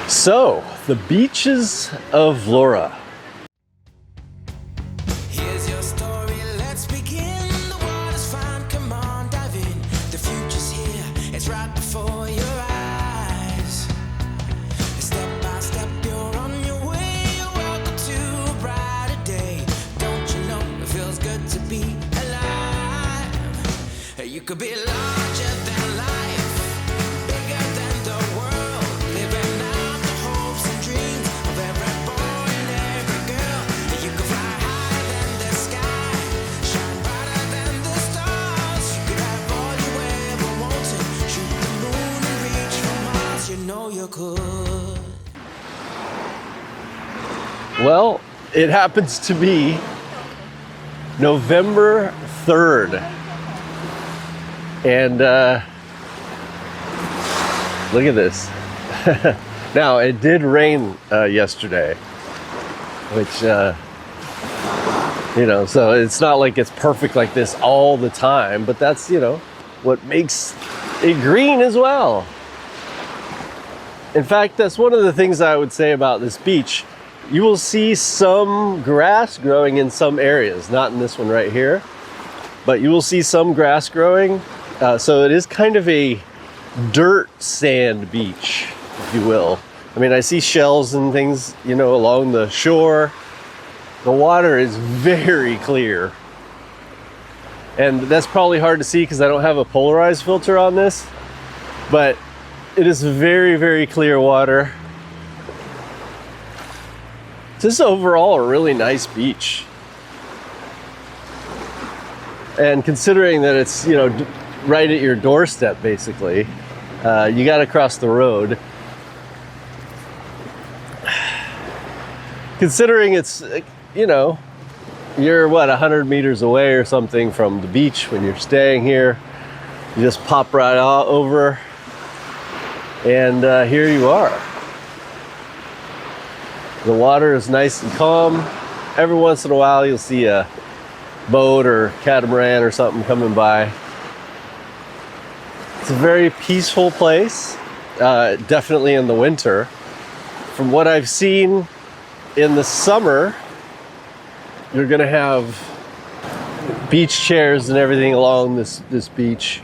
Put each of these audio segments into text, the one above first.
So, the beaches of Vlorë. Here's your story, let's begin. The water's fine, come on, dive in. The future's here, it's right before your eyes. Step by step, you're on your way. You're welcome to a brighter day. Don't you know it feels good to be alive? You could be larger than life, bigger than the world, living out the hopes and dreams of every boy and every girl. You could fly higher than the sky, shine brighter than the stars. You could have all you ever wanted, shoot the moon and reach for Mars. You know you could. Well, it happens to be November 3rd. And look at this. Now, it did rain yesterday, which, so it's not like it's perfect like this all the time, but that's, what makes it green as well. In fact, that's one of the things I would say about this beach. You will see some grass growing in some areas, not in this one right here, but you will see some grass growing. So it is kind of a dirt sand beach, if you will. I mean, I see shells and things, along the shore. The water is very clear. And that's probably hard to see because I don't have a polarized filter on this, but it is very, very clear water. Just overall a really nice beach. And considering that it's, right at your doorstep, basically, you got to cross the road. Considering it's, you're 100 meters away or something from the beach when you're staying here. You just pop right over, and here you are. The water is nice and calm. Every once in a while you'll see a boat or catamaran or something coming by. It's a very peaceful place, definitely in the winter. From what I've seen, in the summer, you're gonna have beach chairs and everything along this beach.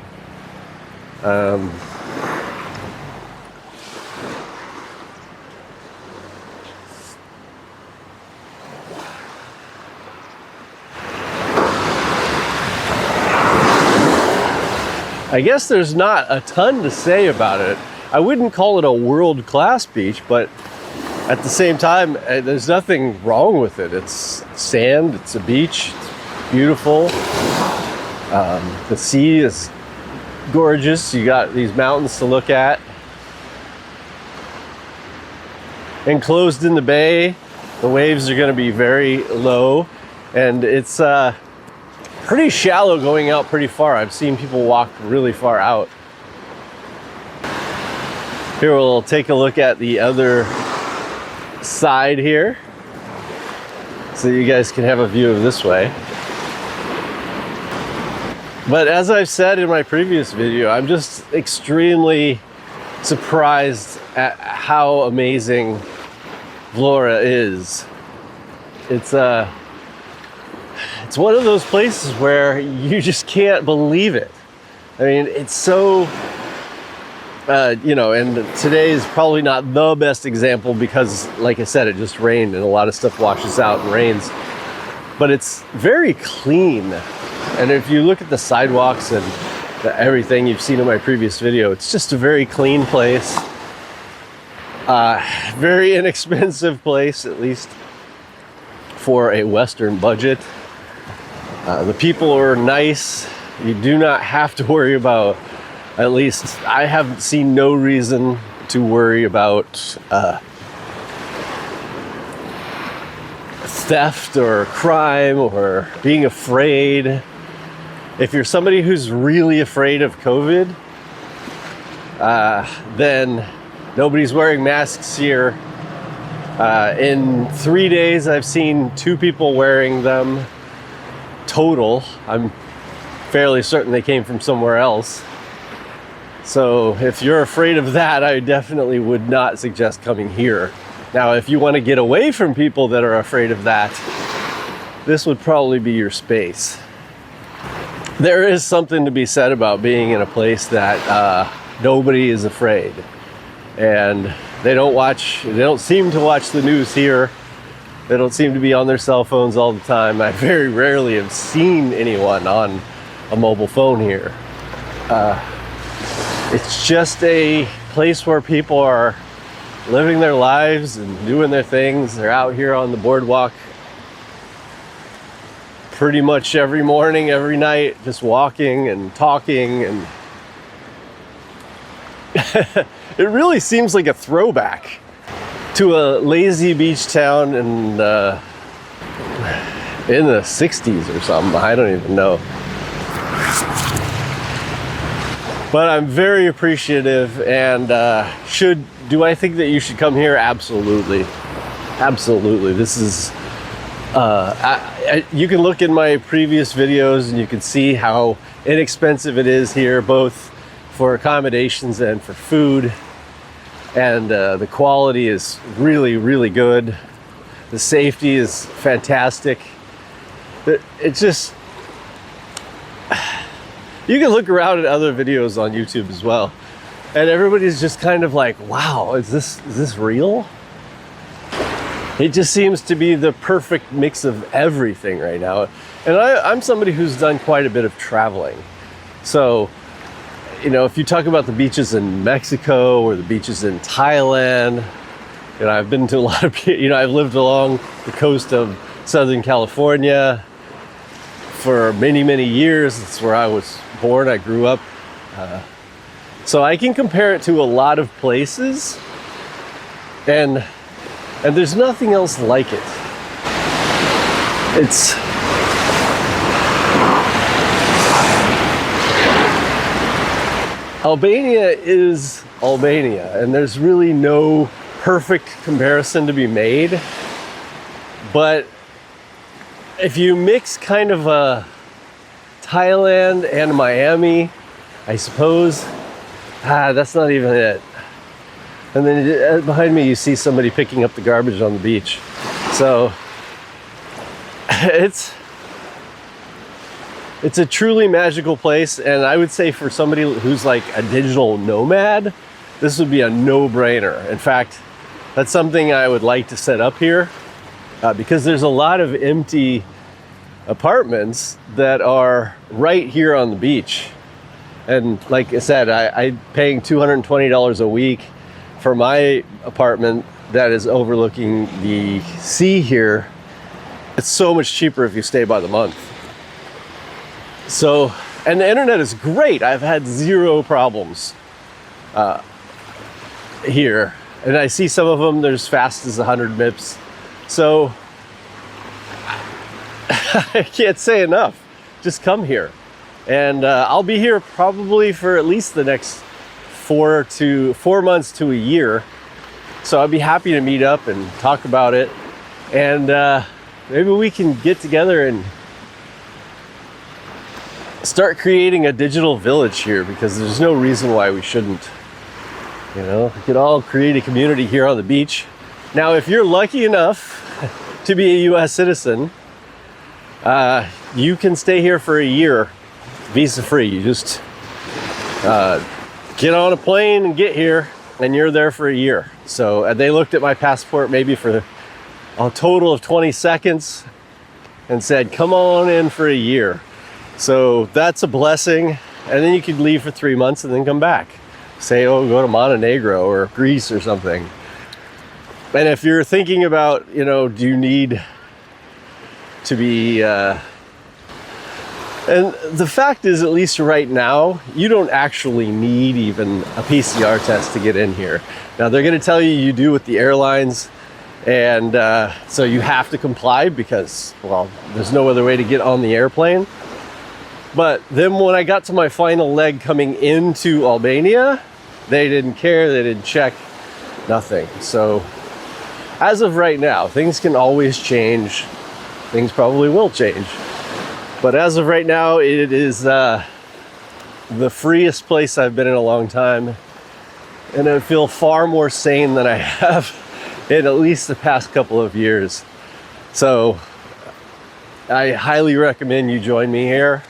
I guess there's not a ton to say about it. I wouldn't call it a world-class beach, but at the same time, there's nothing wrong with it. It's sand, it's a beach, it's beautiful. The sea is gorgeous. You got these mountains to look at. Enclosed in the bay, the waves are gonna be very low, and it's pretty shallow going out pretty far. I've seen people walk really far out. Here we'll take a look at the other side here, so you guys can have a view of this way. But as I've said in my previous video, I'm just extremely surprised at how amazing Vlorë is. It's one of those places where you just can't believe it. I mean, it's so, and today is probably not the best example because, like I said, it just rained and a lot of stuff washes out and rains. But it's very clean. And if you look at the sidewalks and everything you've seen in my previous video, it's just a very clean place. Very inexpensive place, at least for a Western budget. The people are nice. You do not have to worry about, at least I haven't seen no reason to worry about theft or crime or being afraid. If you're somebody who's really afraid of COVID, then nobody's wearing masks here. In 3 days, I've seen 2 people wearing them total. I'm fairly certain they came from somewhere else. So if you're afraid of that, I definitely would not suggest coming here. Now, if you want to get away from people that are afraid of that, this would probably be your space. There is something to be said about being in a place that nobody is afraid. And they don't seem to watch the news here. They don't seem to be on their cell phones all the time. I very rarely have seen anyone on a mobile phone here. It's just a place where people are living their lives and doing their things. They're out here on the boardwalk pretty much every morning, every night, just walking and talking. And it really seems like a throwback to a lazy beach town in the 60s or something. I don't even know. But I'm very appreciative, and do I think that you should come here? Absolutely. Absolutely. This is, you can look in my previous videos and you can see how inexpensive it is here, both for accommodations and for food. And the quality is really, really good. The safety is fantastic. It's just, you can look around at other videos on YouTube as well, and everybody's just kind of like, wow, is this real? It just seems to be the perfect mix of everything right now. And I'm somebody who's done quite a bit of traveling. So, you know, if you talk about the beaches in Mexico or the beaches in Thailand, you know, I've been to a lot of, you know, I've lived along the coast of Southern California for many, many years. That's where I was born. I grew up. So I can compare it to a lot of places, and there's nothing else like it. It's Albania is Albania, and there's really no perfect comparison to be made. But if you mix kind of Thailand and Miami, I suppose, that's not even it. And then behind me you see somebody picking up the garbage on the beach. So it's a truly magical place, and I would say for somebody who's like a digital nomad, this would be a no-brainer. In fact, that's something I would like to set up here, because there's a lot of empty apartments that are right here on the beach. And like I said, I'm paying $220 a week for my apartment that is overlooking the sea here. It's so much cheaper if you stay by the month. So, and the internet is great. I've had zero problems here. And I see some of them, they're as fast as 100 Mbps. So, I can't say enough. Just come here. And I'll be here probably for at least the next 4 months to a year. So I'd be happy to meet up and talk about it. And maybe we can get together and start creating a digital village here, because there's no reason why we shouldn't. You know, we could all create a community here on the beach. Now, if you're lucky enough to be a US citizen, you can stay here for a year, visa free. You just get on a plane and get here, and you're there for a year. So they looked at my passport maybe for a total of 20 seconds and said, come on in for a year. So that's a blessing. And then you could leave for 3 months and then come back. Say, oh, go to Montenegro or Greece or something. And if you're thinking about, you know, do you need to be, and the fact is, at least right now, you don't actually need even a PCR test to get in here. Now, they're going to tell you do with the airlines, and so you have to comply because, well, there's no other way to get on the airplane. But then when I got to my final leg coming into Albania, they didn't care, they didn't check, nothing. So as of right now, things can always change. Things probably will change. But as of right now, it is the freest place I've been in a long time, and I feel far more sane than I have in at least the past couple of years. So I highly recommend you join me here,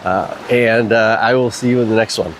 and I will see you in the next one.